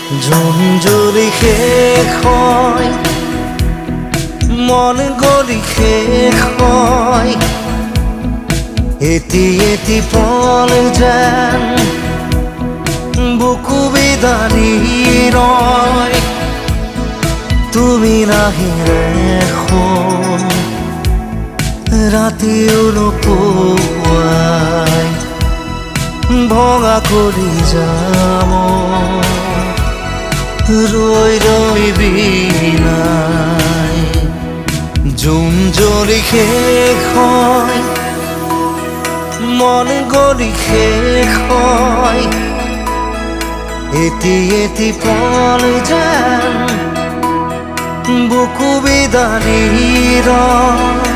ঝুমঝুৰি শেষ হয়, মন গলি শেষ হয়, এটি এটি পল যেন বুকু বিদাৰি ৰয়। তুমি নাহিলে এখন ৰাতিও নোপোৱাই ভঙা কৰি যাম ৰৈ ৰৈ বিনাই। জোন জ্বলি শেষ হয়, মন গলি শেষ হয়, এটি এটি পল যেন বুকু বিদাৰি ৰয়।